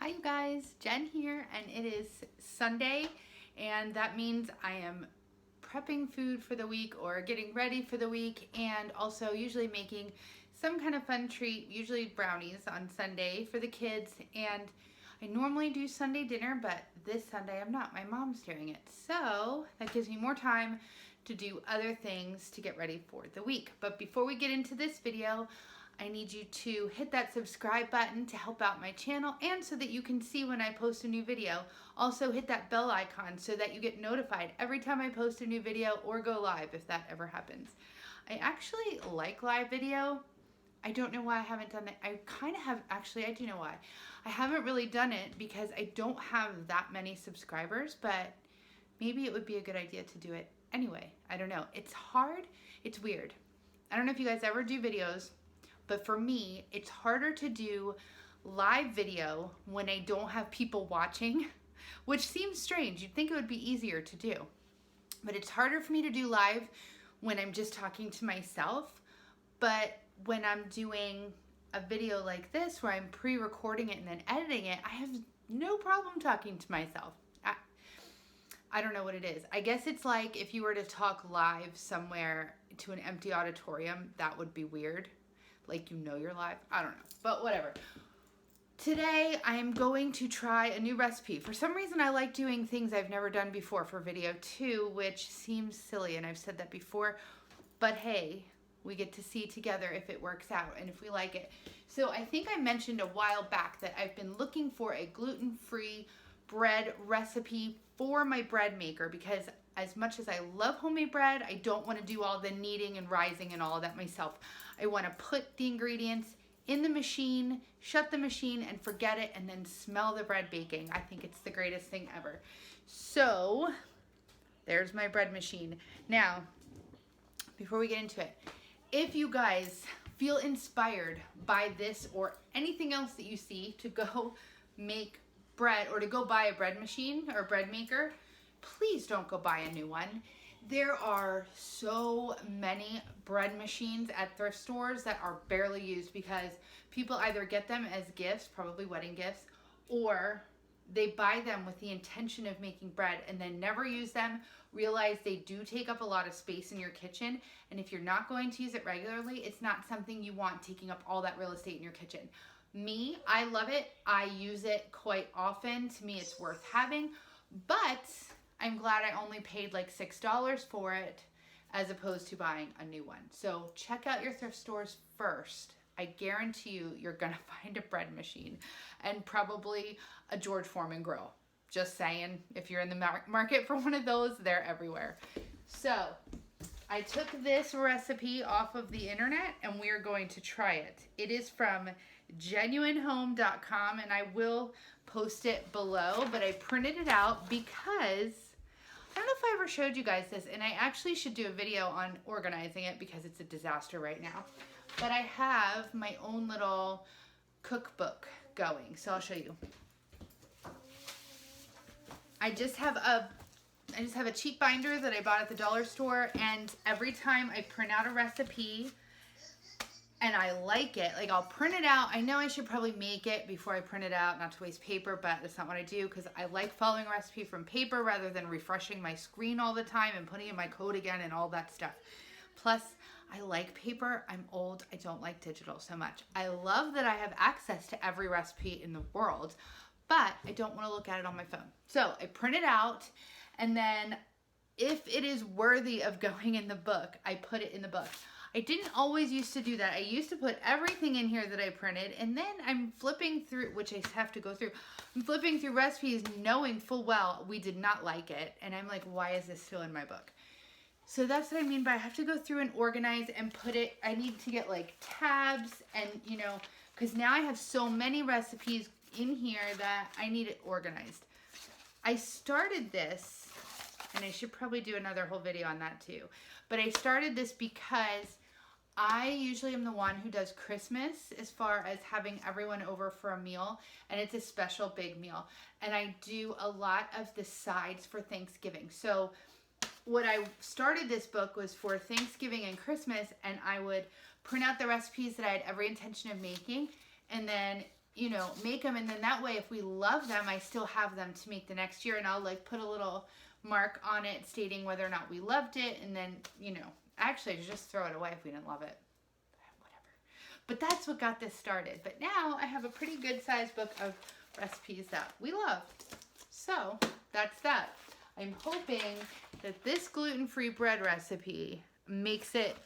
Hi you guys, Jen here, and it is Sunday, and that means I am prepping food for the week or getting ready for the week, and also usually making some kind of fun treat, usually brownies on Sunday for the kids. And I normally do Sunday dinner, but this Sunday I'm not. My mom's doing it, so that gives me more time to do other things to get ready for the week. But before we get into this video, I need you to hit that subscribe button to help out my channel and so that you can see when I post a new video. Also hit that bell icon so that you get notified every time I post a new video or go live if that ever happens. I actually like live video. I don't know why I haven't done it. I kind of have, actually I do know why. I haven't really done it because I don't have that many subscribers, but maybe it would be a good idea to do it anyway. I don't know. It's hard. It's weird. I don't know if you guys ever do videos, but for me, it's harder to do live video when I don't have people watching, which seems strange. You'd think it would be easier to do. But it's harder for me to do live when I'm just talking to myself. But when I'm doing a video like this, where I'm pre-recording it and then editing it, I have no problem talking to myself. I don't know what it is. I guess it's like if you were to talk live somewhere to an empty auditorium, that would be weird. Like, you know you're live. I don't know, but whatever. Today I'm going to try a new recipe. For some reason I like doing things I've never done before for video too, which seems silly, and I've said that before, but hey, we get to see together if it works out and if we like it. So I think I mentioned a while back that I've been looking for a gluten-free bread recipe for my bread maker, because as much as I love homemade bread, I don't want to do all the kneading and rising and all of that myself. I want to put the ingredients in the machine, shut the machine, and forget it, and then smell the bread baking. I think it's the greatest thing ever. So there's my bread machine. Now, before we get into it, if you guys feel inspired by this or anything else that you see to go make bread or to go buy a bread machine or a bread maker, please don't go buy a new one. There are so many bread machines at thrift stores that are barely used because people either get them as gifts, probably wedding gifts, or they buy them with the intention of making bread and then never use them, realize they do take up a lot of space in your kitchen, and if you're not going to use it regularly, it's not something you want taking up all that real estate in your kitchen. Me, I love it. I use it quite often. To me, it's worth having, but I'm glad I only paid like $6 for it as opposed to buying a new one. So check out your thrift stores first. I guarantee you, you're gonna find a bread machine and probably a George Foreman grill. Just saying, if you're in the market for one of those, they're everywhere. So I took this recipe off of the internet and we are going to try it. It is from genuinehome.com, and I will post it below, but I printed it out because I don't know if I ever showed you guys this, and I actually should do a video on organizing it because it's a disaster right now. But I have my own little cookbook going, so I'll show you. I just have a cheap binder that I bought at the dollar store, and every time I print out a recipe and I like it, like I'll print it out. I know I should probably make it before I print it out, not to waste paper, but that's not what I do because I like following a recipe from paper rather than refreshing my screen all the time and putting in my code again and all that stuff. Plus, I like paper. I'm old. I don't like digital so much. I love that I have access to every recipe in the world, but I don't want to look at it on my phone. So I print it out, and then if it is worthy of going in the book, I put it in the book. I didn't always used to do that. I used to put everything in here that I printed, and then I'm flipping through, which I have to go through. I'm flipping through recipes knowing full well we did not like it, and I'm like, why is this still in my book? So that's what I mean by I have to go through and organize and put it. I need to get like tabs and, you know, because now I have so many recipes in here that I need it organized. I started this, and I should probably do another whole video on that too, but I started this because I usually am the one who does Christmas as far as having everyone over for a meal, and it's a special big meal, and I do a lot of the sides for Thanksgiving. So what I started this book was for Thanksgiving and Christmas, and I would print out the recipes that I had every intention of making, and then you know, make them, and then that way if we love them, I still have them to make the next year, and I'll like put a little mark on it stating whether or not we loved it, and then, you know, actually just throw it away if we didn't love it. Whatever. But that's what got this started. But now I have a pretty good sized book of recipes that we love. So that's that. I'm hoping that this gluten-free bread recipe makes it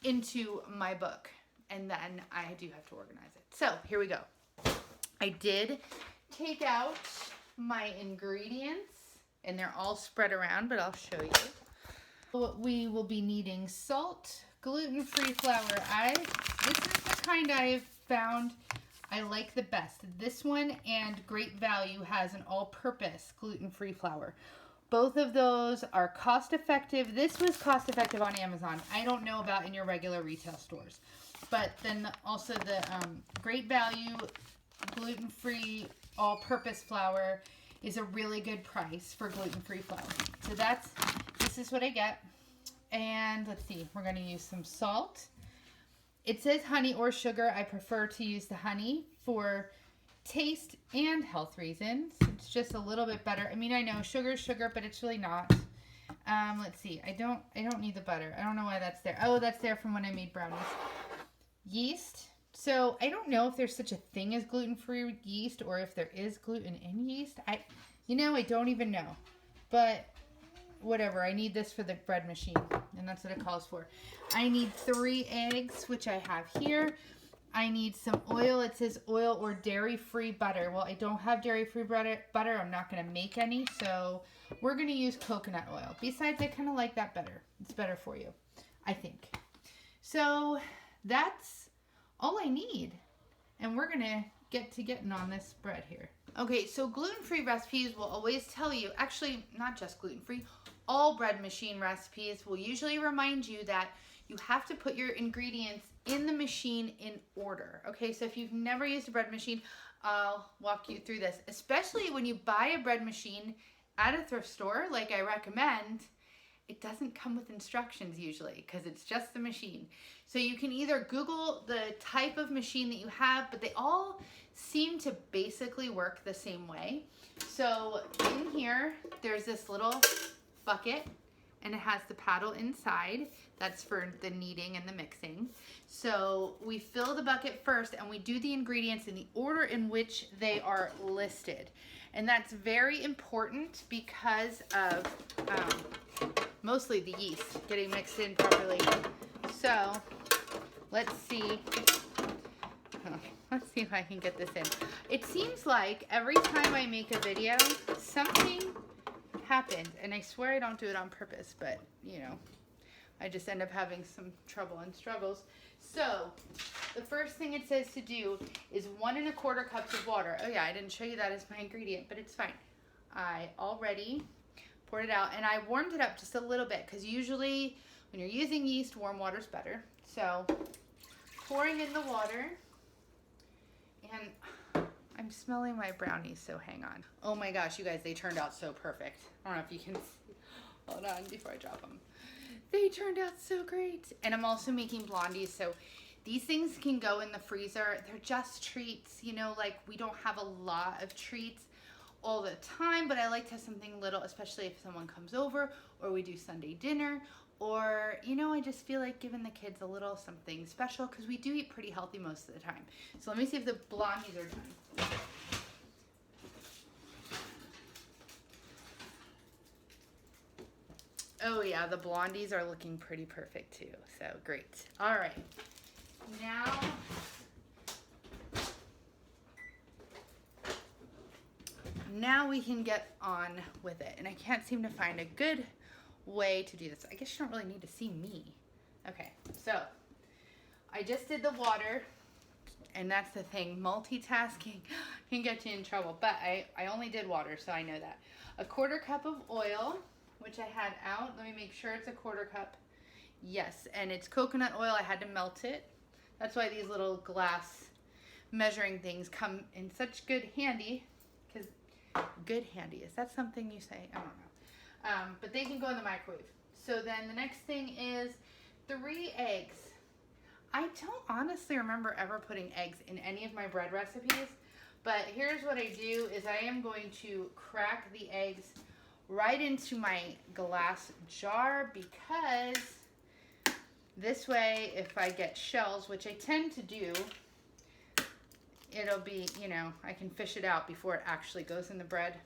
into my book, and then I do have to organize it. So here we go. I did take out my ingredients, and they're all spread around, but I'll show you. We will be needing salt, gluten-free flour. This is the kind I've found I like the best. This one and Great Value has an all-purpose gluten-free flour. Both of those are cost-effective. This was cost-effective on Amazon. I don't know about in your regular retail stores. But then also the Great Value gluten-free all-purpose flour is a really good price for gluten-free flour. So this is what I get. And let's see, we're going to use some salt. It says honey or sugar. I prefer to use the honey for taste and health reasons. It's just a little bit better. I mean, I know sugar is sugar, but it's really not. Let's see. I don't need the butter. I don't know why that's there. Oh, that's there from when I made brownies. Yeast. So I don't know if there's such a thing as gluten-free yeast or if there is gluten in yeast. I don't even know. But whatever. I need this for the bread machine, and that's what it calls for. I need 3 eggs, which I have here. I need some oil. It says oil or dairy-free butter. Well, I don't have dairy-free butter. I'm not going to make any, so we're going to use coconut oil. Besides, I kind of like that better. It's better for you, I think. So that's all I need, and we're going to get to getting on this bread here. Okay, so gluten-free recipes will always tell you, actually, not just gluten-free, all bread machine recipes will usually remind you that you have to put your ingredients in the machine in order. Okay, so if you've never used a bread machine, I'll walk you through this. Especially when you buy a bread machine at a thrift store, like I recommend, it doesn't come with instructions usually because it's just the machine. So you can either Google the type of machine that you have, but they all seem to basically work the same way. So in here, there's this little bucket, and it has the paddle inside. That's for the kneading and the mixing. So we fill the bucket first, and we do the ingredients in the order in which they are listed. And that's very important because of mostly the yeast getting mixed in properly. So let's see. Let's see if I can get this in. It seems like every time I make a video, something happened, and I swear I don't do it on purpose, but you know, I just end up having some trouble and struggles. So the first thing it says to do is 1 1/4 cups of water. Oh yeah, I didn't show you that as my ingredient, but it's fine. I already poured it out, and I warmed it up just a little bit because usually when you're using yeast, warm water's better. So pouring in the water, and I'm smelling my brownies, so hang on. Oh my gosh, you guys, they turned out so perfect. I don't know if you can see. Hold on before I drop them. They turned out so great. And I'm also making blondies, so these things can go in the freezer. They're just treats, you know, like we don't have a lot of treats all the time, but I like to have something little, especially if someone comes over or we do Sunday dinner, or, you know, I just feel like giving the kids a little something special because we do eat pretty healthy most of the time. So let me see if the blondies are done. Oh yeah, the blondies are looking pretty perfect too, so great. All right, now we can get on with it, and I can't seem to find a good way to do this. I guess you don't really need to see me. Okay, so I just did the water, and that's the thing, multitasking can get you in trouble, but I only did water, so I know that. 1/4 cup of oil, which I had out. Let me make sure it's 1/4 cup. Yes, and it's coconut oil. I had to melt it. That's why these little glass measuring things come in such good handy. Because good handy, is that something you say? I don't know. But they can go in the microwave. So then the next thing is 3 eggs. I don't honestly remember ever putting eggs in any of my bread recipes. But here's what I do is I am going to crack the eggs right into my glass jar, because this way, if I get shells, which I tend to do, it'll be, you know, I can fish it out before it actually goes in the bread.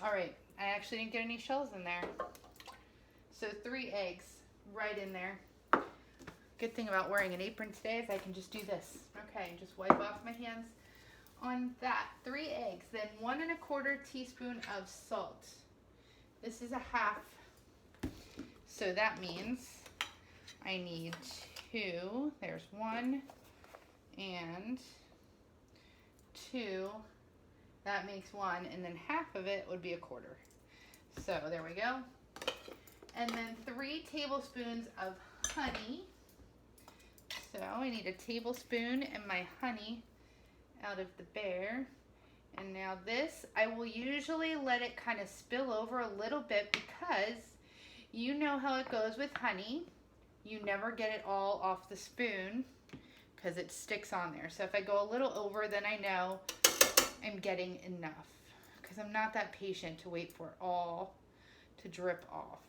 All right, I actually didn't get any shells in there. So 3 eggs right in there. Good thing about wearing an apron today is I can just do this. Okay, just wipe off my hands on that. 3 eggs, then 1 1/4 teaspoon of salt. This is a half, so that means I need 2. There's 1 and 2. That makes 1, and then half of it would be 1/4. So there we go. And then 3 tablespoons of honey. So I need a tablespoon and my honey out of the bear. And now this, I will usually let it kind of spill over a little bit, because you know how it goes with honey. You never get it all off the spoon because it sticks on there. So if I go a little over, then I know I'm getting enough, because I'm not that patient to wait for it all to drip off.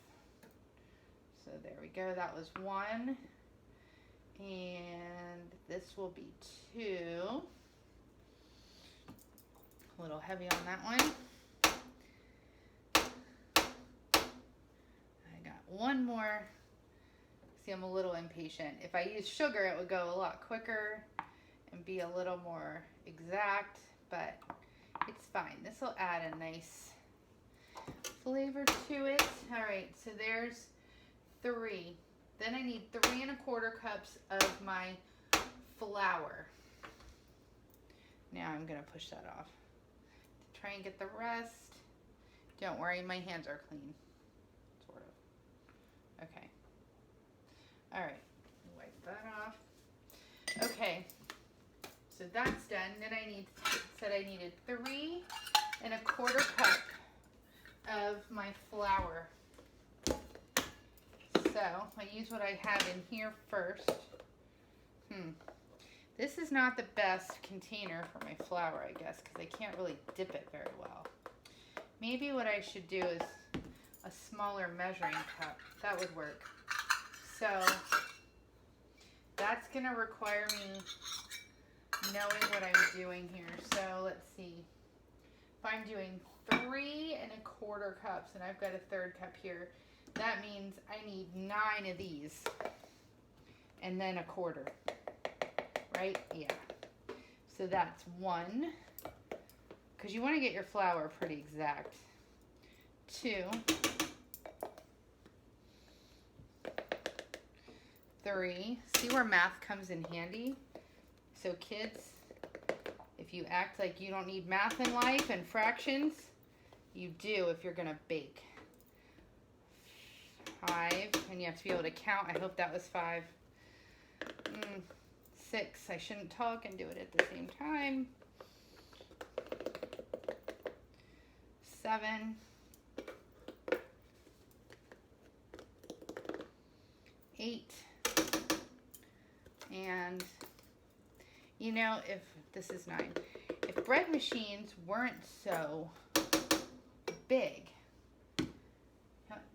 So there we go. That was 1. And this will be 2. A little heavy on that one. I got 1 more. See, I'm a little impatient. If I use sugar, it would go a lot quicker and be a little more exact, but it's fine. This will add a nice flavor to it. All right, so there's 3. Then I need 3 1/4 cups of my flour. Now I'm gonna push that off to try and get the rest. Don't worry, my hands are clean, sort of. Okay. All right, wipe that off. Okay, so that's done. Then I said I needed 3 1/4 cup of my flour. So I use what I have in here first. This is not the best container for my flour, I guess, because I can't really dip it very well. Maybe what I should do is a smaller measuring cup. That would work. So that's going to require me knowing what I'm doing here. So let's see. If I'm doing 3 1/4 cups and I've got a 1/3 cup here, that means I need 9 of these and then 1/4, right? Yeah. So that's 1, because you want to get your flour pretty exact. 2, 3. See where math comes in handy? So kids, if you act like you don't need math in life and fractions, you do if you're going to bake. 5, and you have to be able to count. I hope that was 5. 6, I shouldn't talk and do it at the same time. 7, 8, and you know, if this is 9, if bread machines weren't so big,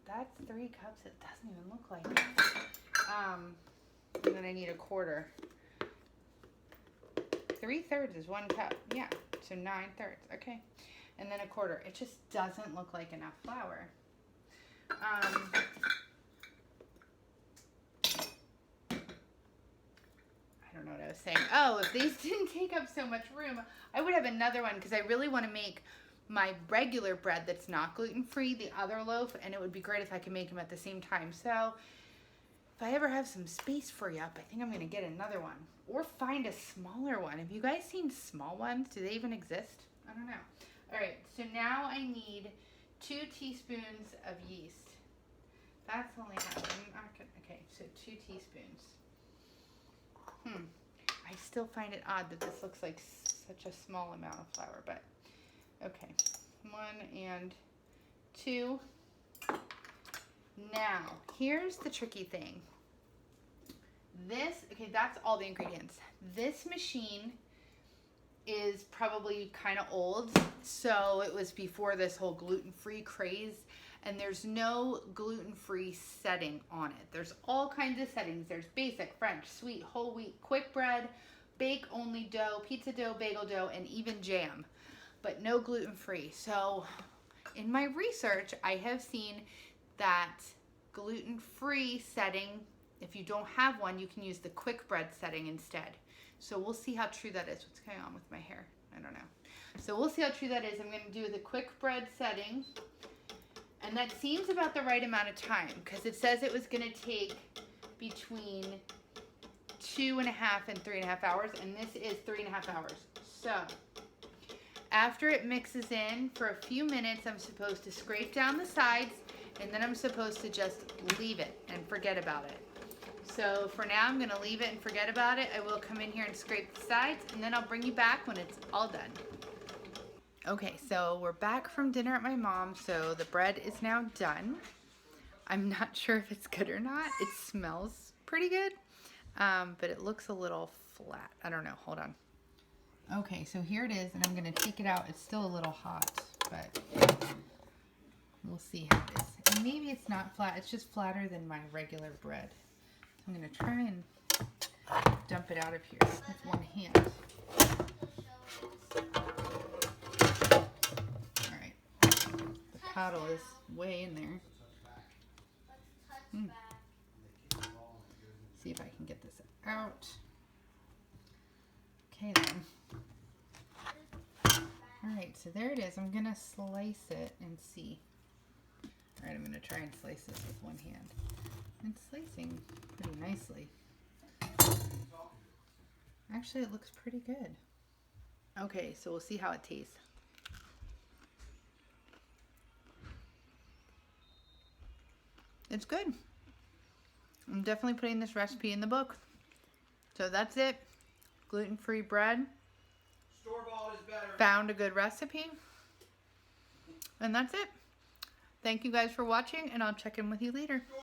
that's 3 cups. It doesn't even look like it. And then I need 1/4. 3/3 is 1 cup. Yeah, so 9/3. Okay, and then 1/4. It just doesn't look like enough flour. I don't know what I was saying. Oh, if these didn't take up so much room, I would have another one, because I really want to make my regular bread that's not gluten-free, the other loaf, and it would be great if I could make them at the same time. So if I ever have some space free up, I think I'm going to get another one, or find a smaller one. Have you guys seen small ones? Do they even exist? I don't know. All right, so now I need 2 teaspoons of yeast. That's only how I'm not gonna, okay, so 2 teaspoons. I still find it odd that this looks like such a small amount of flour, but okay, 1 and 2. Now, here's the tricky thing. Okay, that's all the ingredients. This machine is probably kind of old, so it was before this whole gluten-free craze, and there's no gluten-free setting on it. There's all kinds of settings. There's basic, French, sweet, whole wheat, quick bread, bake-only dough, pizza dough, bagel dough, and even jam, but no gluten-free. So in my research, I have seen that gluten-free setting, if you don't have one, you can use the quick bread setting instead. So we'll see how true that is. What's going on with my hair? I don't know. So we'll see how true that is. I'm going to do the quick bread setting. And that seems about the right amount of time, because it says it was going to take between 2.5 and 3.5 hours. And this is 3.5 hours. So after it mixes in for a few minutes, I'm supposed to scrape down the sides, and then I'm supposed to just leave it and forget about it. So for now, I'm gonna leave it and forget about it. I will come in here and scrape the sides, and then I'll bring you back when it's all done. Okay, so we're back from dinner at my mom's, so the bread is now done. I'm not sure if it's good or not. It smells pretty good, but it looks a little flat. I don't know, hold on. Okay, so here it is, and I'm gonna take it out. It's still a little hot, but we'll see how it is. And maybe it's not flat, it's just flatter than my regular bread. I'm going to try and dump it out of here with one hand. Alright, the paddle is way in there. See if I can get this out. Okay then. Alright, so there it is. I'm going to slice it and see. Alright, I'm going to try and slice this with one hand. It's slicing pretty nicely. Actually, it looks pretty good. Okay, so we'll see how it tastes. It's good. I'm definitely putting this recipe in the book. So that's it. Gluten-free bread. Store-bought is better. Found a good recipe. And that's it. Thank you guys for watching, and I'll check in with you later.